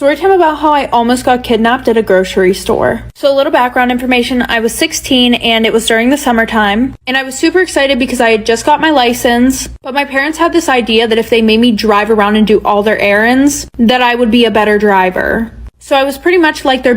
Story time about how I almost got kidnapped at a grocery store. So a little background information, I was 16 and it was during the summertime, and I was super excited because I had just got my license, but my parents had this idea that if they made me drive around and do all their errands, that I would be a better driver. So I was pretty much like their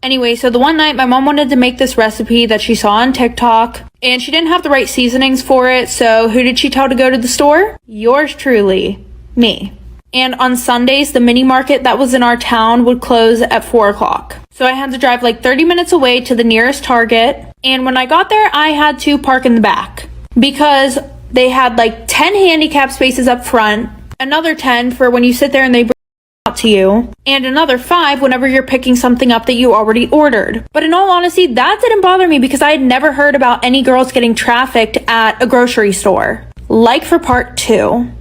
Anyway, so the one night my mom wanted to make this recipe that she saw on TikTok, and she didn't have the right seasonings for it, so who did she tell to go to the store? Yours truly, me. And on Sundays, the mini market that was in our town would close at 4 o'clock. So I had to drive like 30 minutes away to the nearest Target. And when I got there, I had to park in the back because they had like 10 handicap spaces up front, another 10 for when you sit there and they bring it out to you, and another 5 whenever you're picking something up that you already ordered. But in all honesty, that didn't bother me because I had never heard about any girls getting trafficked at a grocery store. Like for part 2.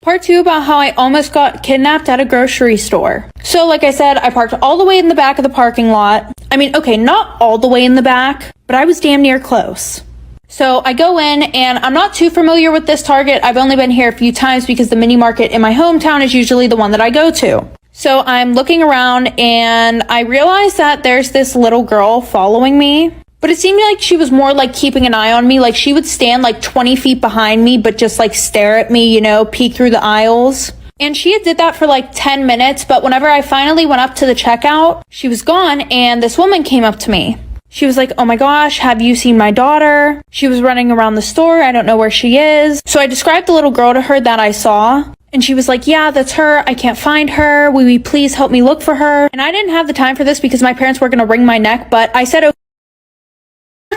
Part 2 about how I almost got kidnapped at a grocery store. So like I said, I parked all the way in the back of the parking lot. I mean, okay, not all the way in the back, but I was damn near close. So I go in, and I'm not too familiar with this Target. I've only been here a few times because the mini market in my hometown is usually the one that I go to. So I'm looking around and I realize that there's this little girl following me. But it seemed like she was more like keeping an eye on me. Like she would stand like 20 feet behind me, but just like stare at me, you know, peek through the aisles. And she did that for like 10 minutes. But whenever I finally went up to the checkout, she was gone. And this woman came up to me. She was like, "Oh my gosh, have you seen my daughter? She was running around the store. I don't know where she is." So I described the little girl to her that I saw. And she was like, "Yeah, that's her. I can't find her. Will you please help me look for her?" And I didn't have the time for this because my parents were going to wring my neck. But I said, okay.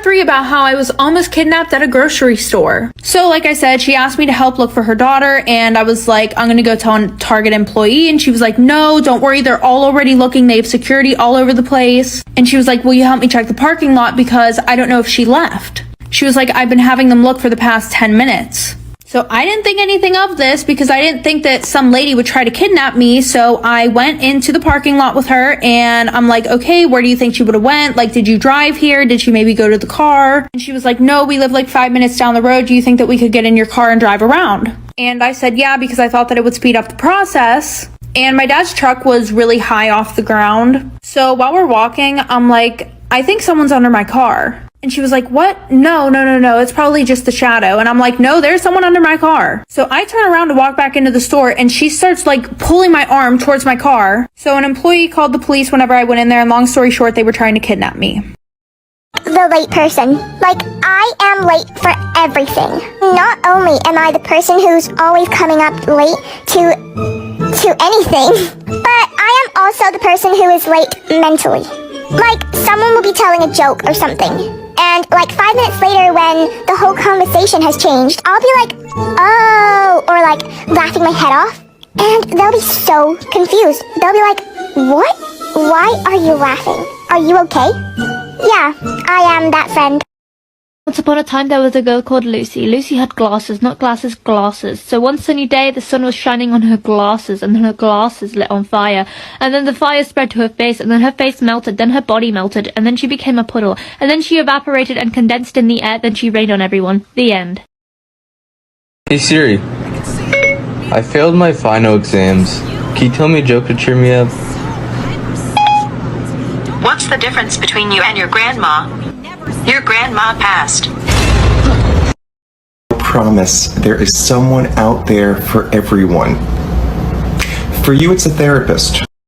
3 about how I was almost kidnapped at a grocery store. So like I said, she asked me to help look for her daughter, and I was like, I'm gonna go tell a Target employee, and she was like, "No, don't worry, they're all already looking. They have security all over the place." And she was like, "Will you help me check the parking lot because I don't know if she left." She was like, "I've been having them look for the past 10 minutes. So I didn't think anything of this because I didn't think that some lady would try to kidnap me. So I went into the parking lot with her, and I'm like, "Okay, where do you think she would have went? Like, did you drive here? Did she maybe go to the car?" And she was like, "No, we live like 5 minutes down the road. Do you think that we could get in your car and drive around?" And I said, "Yeah," because I thought that it would speed up the process. And my dad's truck was really high off the ground. So while we're walking, I'm like, "I think someone's under my car." And she was like, "What? No, it's probably just the shadow." And I'm like, "No, there's someone under my car." So I turn around to walk back into the store, and she starts like pulling my arm towards my car. So an employee called the police whenever I went in there, and long story short, they were trying to kidnap me. The late person. Like, I am late for everything. Not only am I the person who's always coming up late to anything, but I am also the person who is late mentally. Like, someone will be telling a joke or something, and like 5 minutes later when the whole conversation has changed, I'll be like, "Oh," or like laughing my head off, and they'll be so confused. They'll be like, "What? Why are you laughing? Are you okay?" Yeah, I am that friend. Once upon a time, there was a girl called Lucy. Lucy had glasses, not glasses, glasses. So one sunny day, the sun was shining on her glasses, and then her glasses lit on fire. And then the fire spread to her face, and then her face melted, then her body melted, and then she became a puddle. And then she evaporated and condensed in the air, then she rained on everyone. The end. Hey Siri, I failed my final exams. Can you tell me a joke to cheer me up? What's the difference between you and your grandma? Your grandma passed. I promise there is someone out there for everyone. For you, it's a therapist.